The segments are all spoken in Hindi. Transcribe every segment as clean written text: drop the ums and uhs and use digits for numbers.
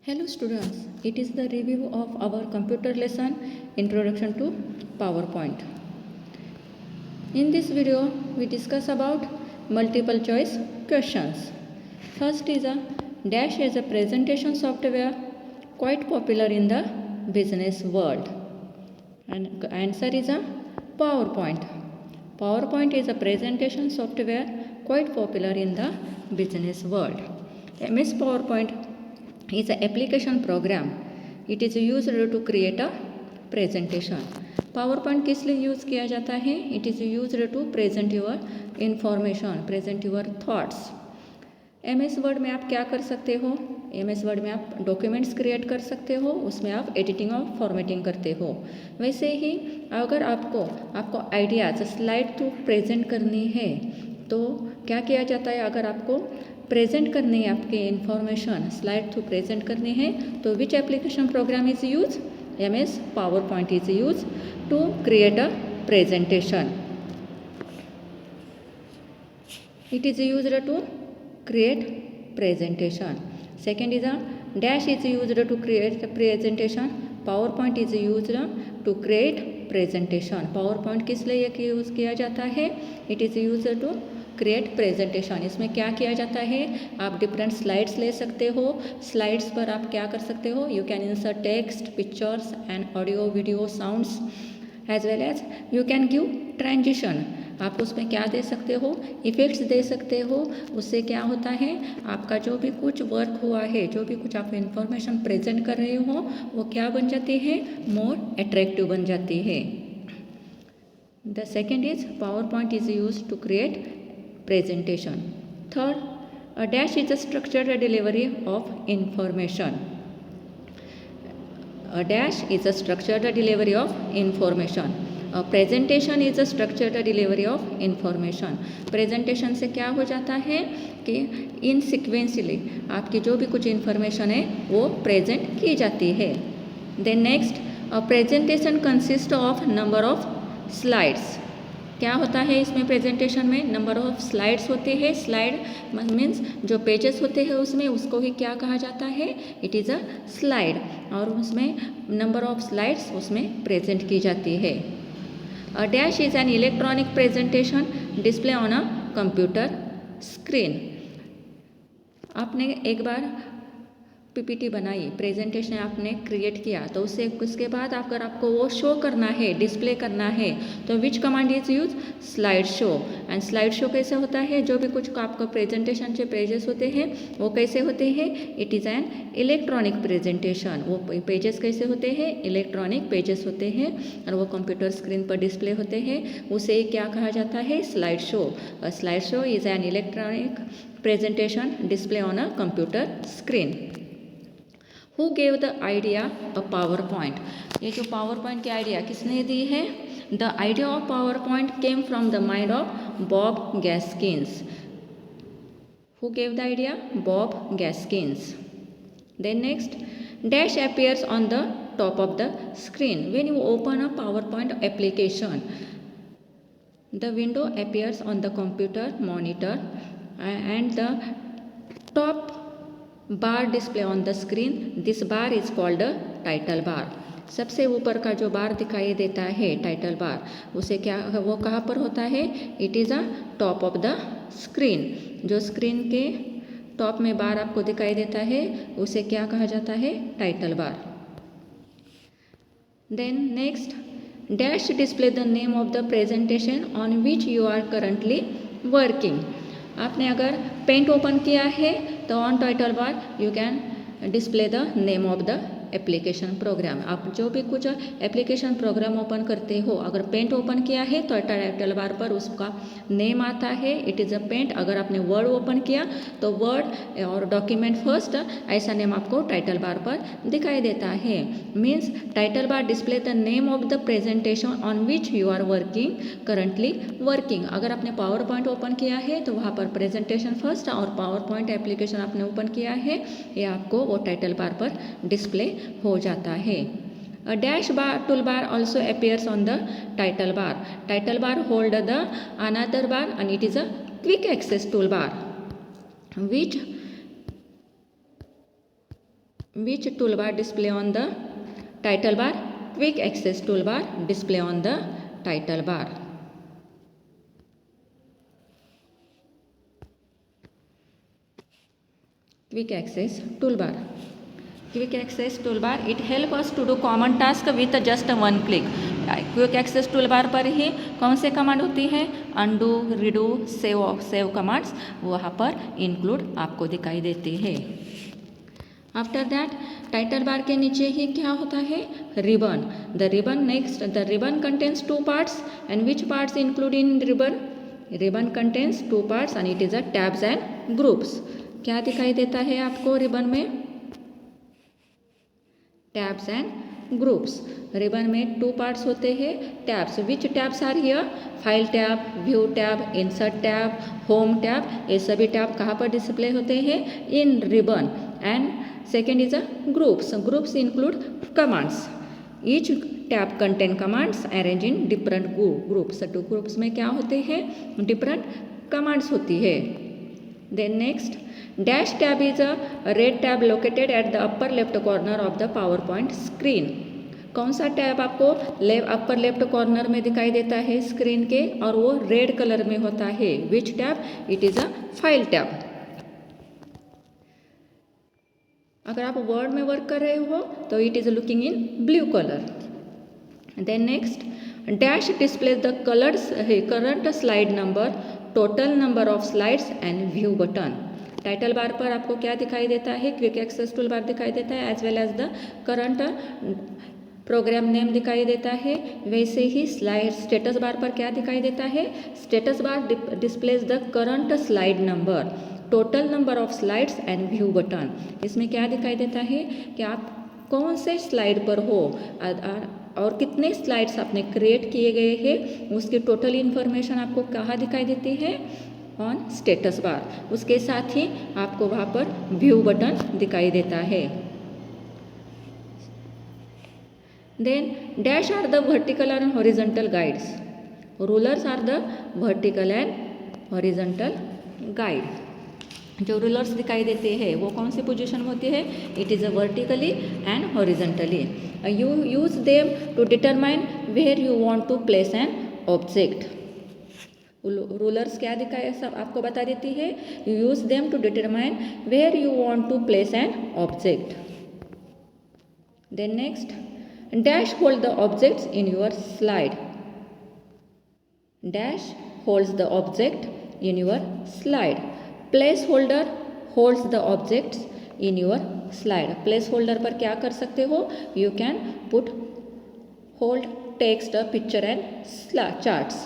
Hello students, it is the review of our computer lesson Introduction to PowerPoint. In this video, we discuss about multiple choice questions. First is a Dash is a presentation software quite popular in the business world. And answer is a PowerPoint. PowerPoint is a presentation software quite popular in the business world. MS PowerPoint is an application program. It is used to create a presentation. PowerPoint किस लिए यूज़ किया जाता है? It is used to present your information, present your thoughts. MS word में आप क्या कर सकते हो? MS वर्ड में आप डॉक्यूमेंट्स क्रिएट कर सकते हो, उसमें आप एडिटिंग और फॉर्मेटिंग करते हो. वैसे ही अगर आपको आइडियाज स्लाइड थ्रू प्रेजेंट करनी है तो क्या किया जाता है? अगर आपको प्रेजेंट करनी है आपके इंफॉर्मेशन स्लाइड थ्रू प्रेजेंट करनी है तो which application program is use? MS PowerPoint is used to create a presentation. It is used to create presentation. Second is a Dash is used to create a presentation. PowerPoint is used to create presentation. PowerPoint किस लिए यूज़ किया जाता है? It is used to create presentation. इसमें क्या किया जाता है? आप डिफरेंट स्लाइड्स ले सकते हो. स्लाइड्स पर आप क्या कर सकते हो? You can insert text, pictures and audio, video, sounds as well as you can give transition. आप उसमें क्या दे सकते हो? इफ़ेक्ट्स दे सकते हो. उससे क्या होता है? आपका जो भी कुछ वर्क हुआ है, जो भी कुछ आप इंफॉर्मेशन प्रेजेंट कर रहे हो वो क्या बन जाती है? मोर अट्रैक्टिव बन जाती है. The second is PowerPoint is use to create presentation. Third, a dash is a structured delivery of information. A dash is a structured delivery of information. A presentation is a structured delivery of information. Presentation से क्या हो जाता है कि इन सिक्वेंसली आपकी जो भी कुछ इंफॉर्मेशन है वो प्रेजेंट की जाती है. Then next, a presentation consists of number of slides. क्या होता है इसमें प्रेजेंटेशन में? नंबर ऑफ स्लाइड्स होते हैं. स्लाइड मीन्स जो पेजेस होते हैं उसमें उसको ही क्या कहा जाता है? It is a slide. और उसमें नंबर ऑफ स्लाइड्स उसमें प्रेजेंट की जाती है. A dash is an electronic presentation display on a computer screen. आपने एक बार PPT बनाई, प्रेजेंटेशन आपने क्रिएट किया तो उसके बाद अगर आपको वो शो करना है, डिस्प्ले करना है तो which command is use? Slide show. And slide show कैसे होता है? जो भी कुछ आपका प्रेजेंटेशन के पेजेस होते हैं वो कैसे होते हैं? It is an electronic presentation. वो पेजेस कैसे होते हैं? इलेक्ट्रॉनिक पेजेस होते हैं और वो कंप्यूटर स्क्रीन पर डिस्प्ले होते हैं. उसे क्या कहा जाता है? Slide show. Slide show is an electronic presentation display on a computer screen. Who gave the idea of PowerPoint? ये जो PowerPoint की आइडिया किसने दी है? The idea of PowerPoint came from the mind of Bob Gaskins. Who gave the idea? Bob Gaskins. Then next, dash appears on the top of the screen. When you open a PowerPoint application, the window appears on the computer monitor and the top bar display on the screen. This bar is called a title bar. सबसे ऊपर का जो बार दिखाई देता है टाइटल बार, उसे क्या, वो कहाँ पर होता है? It is a top of the screen. जो स्क्रीन के टॉप में बार आपको दिखाई देता है उसे क्या कहा जाता है? Title bar. Then next, dash display the name of the presentation on which you are currently working. आपने अगर पेंट ओपन किया है तो on title bar you can display the name of the application program. आप जो भी कुछ एप्लीकेशन प्रोग्राम ओपन करते हो, अगर पेंट ओपन किया है तो टाइटल बार पर उसका नेम आता है. It is a Paint. अगर आपने वर्ड ओपन किया तो वर्ड और डॉक्यूमेंट फर्स्ट ऐसा नेम आपको टाइटल बार पर दिखाई देता है. Means title bar display the name of the presentation on which you are working, currently working. अगर आपने PowerPoint ओपन किया है तो वहाँ पर प्रेजेंटेशन फर्स्ट और PowerPoint एप्लीकेशन आपने ओपन किया है ये आपको वो टाइटल बार पर डिस्प्ले हो जाता है. A dash bar toolbar also appears on the title bar. Title bar hold the another bar and it is a quick access toolbar which which toolbar display on the title bar? Quick access toolbar display on the title bar. Quick access toolbar. Quick access toolbar, it help us to do common task with just one click. Quick access tool bar पर ही कौन से कमांड होती है? अनडू, रीडू, सेव कमांड्स वहाँ पर इंक्लूड आपको दिखाई देती है. आफ्टर दैट टाइटल बार के नीचे ही क्या होता है? Ribbon. The ribbon next, the ribbon contains two parts and which parts include in ribbon? Ribbon contains two parts and it is a tabs and groups. क्या दिखाई देता है आपको रिबन में? Tabs and groups. रिबन में 2 पार्ट्स होते हैं. Tabs, which tabs are here? File tab, view tab, insert tab, home tab. ये सभी टैब कहाँ पर डिस्प्ले होते हैं? In ribbon. And second is a groups. Groups include commands. Each tab contain commands arrange in different groups. Two groups में क्या होते हैं? डिफरेंट कमांड्स होती है. Then next, dash tab is a red tab located at the upper left corner of the PowerPoint screen. कौन सा टैब आपको अपर लेफ्ट कॉर्नर में दिखाई देता है स्क्रीन के, और वो रेड कलर में होता है? Which tab? It is a file tab. अगर आप वर्ड में वर्क कर रहे हो तो it is looking in blue colour. Then next, dash displays the colours current slide number, total number of slides and view button. Title bar पर आपको क्या दिखाई देता है? क्विक एक्सेस टूल बार दिखाई देता है, as well as the current program name दिखाई देता है. वैसे ही स्लाइड स्टेटस बार पर क्या दिखाई देता है? Status bar displays the current slide number, total number of slides and view button. इसमें क्या दिखाई देता है कि आप कौन से स्लाइड पर हो और कितने स्लाइड्स आपने क्रिएट किए गए हैं, उसकी टोटल इन्फॉर्मेशन आपको कहाँ दिखाई देती है? On status bar. उसके साथ ही आपको वहाँ पर व्यू बटन दिखाई देता है. Then dash are the vertical and horizontal guides. Rulers are the vertical and horizontal guide. जो रूलर्स दिखाई देते हैं वो कौन सी पोजीशन में होती है? It is a vertically and horizontally. You use them to determine where you want to place an object. Rulers क्या दिखाए सब आपको बता देती है. You use them to determine where you want to place an object. Then next, dash hold the objects in your slide. Dash holds the object in your slide. Placeholder holds the objects in your slide. Placeholder पर क्या कर सकते हो? You can put hold text, picture and charts.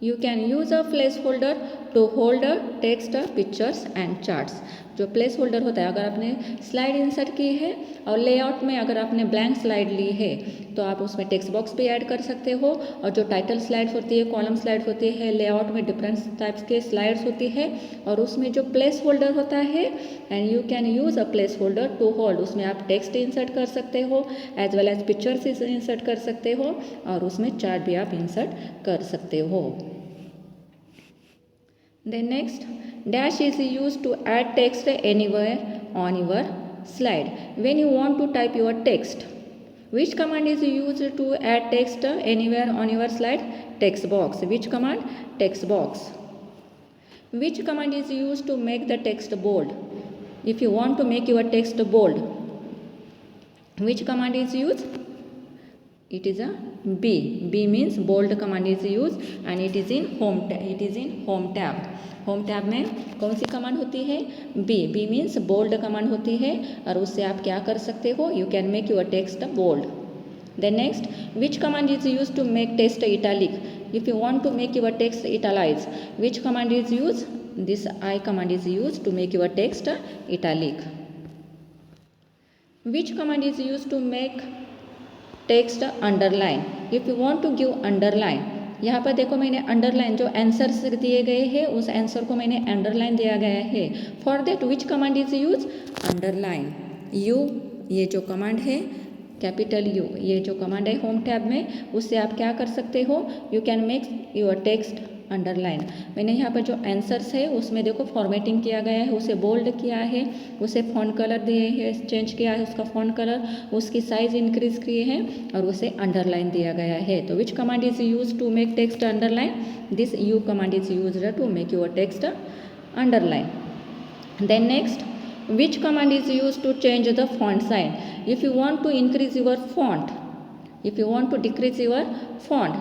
You can use a placeholder to hold text, pictures and charts. जो प्लेस होल्डर होता है, अगर आपने स्लाइड इंसर्ट की है और लेआउट में अगर आपने ब्लैंक स्लाइड ली है तो आप उसमें टेक्स्ट बॉक्स भी ऐड कर सकते हो. और जो टाइटल स्लाइड्स होती है, कॉलम स्लाइड होती है, लेआउट में डिफरेंट टाइप्स के स्लाइड्स होती है, और उसमें जो प्लेस होल्डर होता है, and you can use a placeholder to hold. उसमें आप टेक्स्ट इंसर्ट कर सकते हो, as well as pictures insert कर सकते हो, और उसमें चार्ट भी आप इंसर्ट कर सकते हो. Then next, dash is used to add text anywhere on your slide. When you want to type your text, which command is used to add text anywhere on your slide? Text box. Which command? Text box. Which command is used to make the text bold? If you want to make your text bold, which command is used? It is a B. B means bold command is used and it is in home tab. Home tab में कौन सी कमांड होती है? B. B means bold command होती है, और उससे आप क्या कर सकते हो? You can make your text bold. Then next, which command is use to make text italic? If you want to make your text italicise, which command is use? This I command is used to make your text italic. Which command is used to make text underline? If you want to give underline, यहाँ पर देखो मैंने अंडरलाइन जो आंसर्स दिए गए हैं उस आंसर को मैंने अंडरलाइन दिया गया है. For that which command is use? Underline. You, ये जो कमांड है कैपिटल U, ये जो कमांड है होम टैब में, उससे आप क्या कर सकते हो? You can make your text underline. मैंने यहाँ पर जो आंसर्स है उसमें देखो फॉर्मेटिंग किया गया है, उसे बोल्ड किया है, उसे फॉन्ट कलर दिए है, चेंज किया है उसका फॉन्ट कलर, उसकी साइज इंक्रीज किए हैं और उसे अंडरलाइन दिया गया है। तो which command is use to make text underline? This you command is use to make your text underline. Then next, which command is used to change the font size? If you want to increase your font, if you want to decrease your font,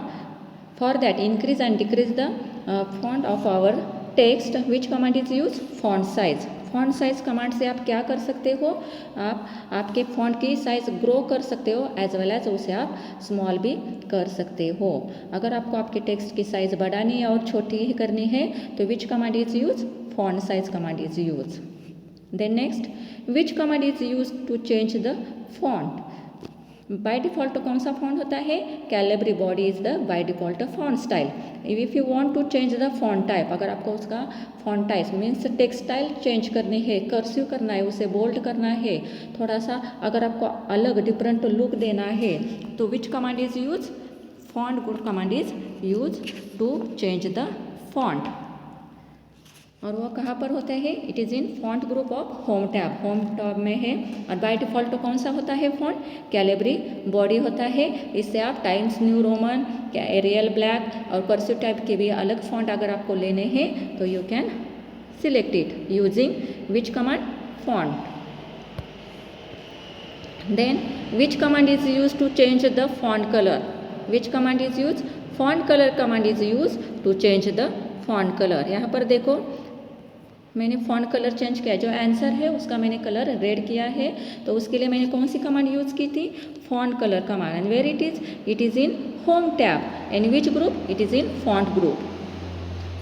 for that increase and decrease the font of our text, which command is used? Font size. Font size command से आप क्या कर सकते हो? आप आपके फॉन्ट की साइज ग्रो कर सकते हो एज वेल एज उसे आप स्मॉल भी कर सकते हो। अगर आपको आपके टेक्स्ट की साइज बढ़ानी है और छोटी ही करनी है तो which command is use? Font size command is use. Then next, which command is use to change the font? By default कौन सा फॉन्ट होता है? Calibri body is the by default font style. If you want to change the font type, अगर आपको उसका font type means text style change करनी है, कर्सिव करना है, उसे बोल्ड करना है, थोड़ा सा अगर आपको अलग डिफरेंट लुक देना है तो which command is use? Font group command is use to change the font. और वो कहाँ पर होता है? It is in font group of home tab. Home tab में है और बाय डिफ़ॉल्ट कौन सा होता है फॉन्ट? कैलिब्री बॉडी होता है। इससे आप Times New Roman, Arial Black और कर्सिव टाइप के भी अलग फॉन्ट अगर आपको लेने हैं तो you can select it using which command? Font. Then which command is use to change the font colour? Which command is use? Font colour command is use to change the font colour. यहाँ पर देखो मैंने फॉन्ट कलर चेंज किया, जो आंसर है उसका मैंने कलर रेड किया है, तो उसके लिए मैंने कौन सी कमांड यूज़ की थी? Font colour command. And where it is? It is in home tab. And which group? It is in font group.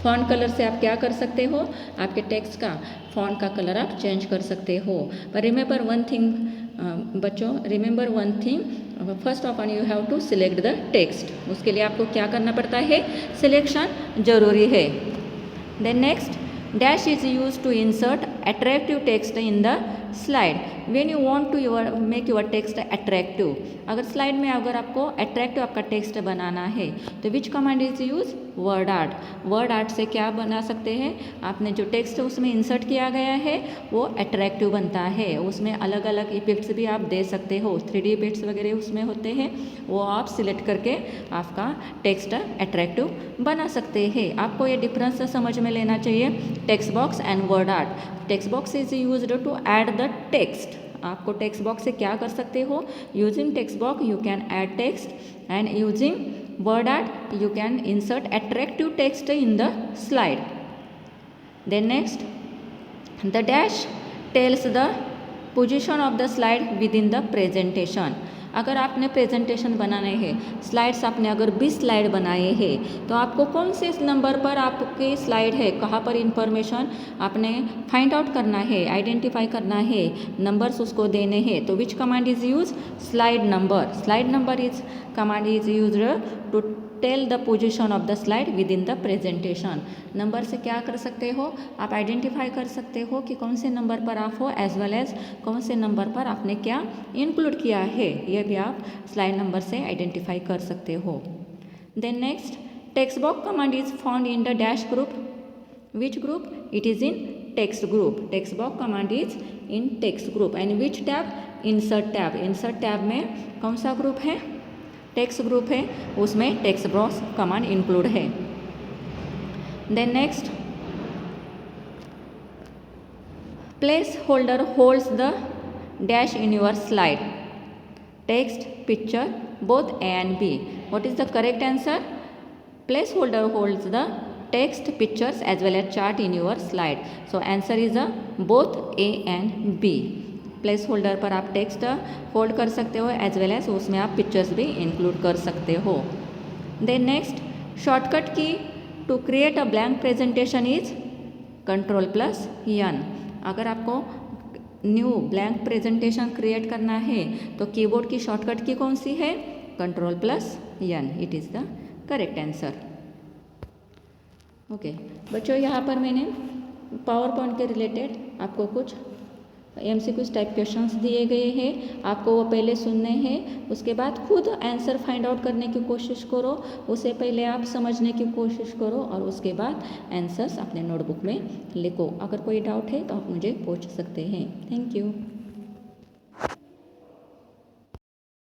Font colour से आप क्या कर सकते हो? आपके टेक्स्ट का फॉन्ट का कलर आप चेंज कर सकते हो। पर रिमेंबर वन थिंग बच्चों, remember one thing, first of all you have to select the text. उसके लिए आपको क्या करना पड़ता है? सिलेक्शन जरूरी है। Then next, dash is used to insert attractive text in the slide. When you want to make your text attractive, अगर स्लाइड में अगर आपको अट्रैक्टिव आपका टेक्स्ट बनाना है तो which command is use? Word art. Word art से क्या बना सकते हैं? आपने जो टेक्स्ट उसमें इंसर्ट किया गया है वो अट्रैक्टिव बनता है। उसमें अलग अलग इफेक्ट्स भी आप दे सकते हो, 3D इफेक्ट्स वगैरह उसमें होते हैं, वो आप सिलेक्ट करके आपका टेक्स्ट अट्रैक्टिव बना सकते हैं। आपको ये डिफरेंस समझ में लेना चाहिए, text box and word art. Text box is used to add the text. आपको टेक्स्ट बॉक्स से क्या कर सकते हो? Using text box you can add text and using word art you can insert attractive text in the slide. Then next, the dash tells the position of the slide within the presentation. अगर आपने प्रेजेंटेशन बनाने हैं, स्लाइड्स आपने अगर 20 स्लाइड बनाए हैं तो आपको कौन से नंबर पर आपकी स्लाइड है, कहाँ पर इंफॉर्मेशन आपने फाइंड आउट करना है, आइडेंटिफाई करना है, नंबर्स उसको देने हैं। तो which command is use? Slide number. Slide number is command is use to tell the position of the slide within the presentation. Number से क्या कर सकते हो? आप आइडेंटिफाई कर सकते हो कि कौन से नंबर पर आप हो, एज वेल एज कौन से नंबर पर आपने क्या इंक्लूड किया है, यह भी आप स्लाइड नंबर से आइडेंटिफाई कर सकते हो। Then next, text box command is found in the dash group. Which group? It is in text group. Text box command is in text group. And which tab? Insert tab. Insert tab में कौन सा ग्रुप है? टेक्स्ट ग्रुप है, उसमें टेक्स्ट बॉक्स कमांड इंक्लूड है। Then next, placeholder holds the dash in your slide. Text, picture, both A and B. What is the correct answer? Place holder holds the text, pictures as well as chart in your slide. So answer is both A and B. Place holder पर आप टेक्स्ट होल्ड कर सकते हो एज वेल एज उसमें आप पिक्चर्स भी इंक्लूड कर सकते हो। Then next, shortcut key to create a blank presentation is Ctrl+N। अगर आपको न्यू ब्लैंक प्रेजेंटेशन क्रिएट करना है तो कीबोर्ड की शॉर्टकट की कौन सी है? Ctrl+N। It is the correct answer. Okay बच्चों, यहाँ पर मैंने पावर पॉइंट के रिलेटेड आपको कुछ MCQs टाइप क्वेश्चंस दिए गए हैं, आपको वो पहले सुनने हैं, उसके बाद खुद आंसर फाइंड आउट करने की कोशिश करो, उसे पहले आप समझने की कोशिश करो और उसके बाद आंसर्स अपने नोटबुक में लिखो। अगर कोई डाउट है तो आप मुझे पूछ सकते हैं। Thank you.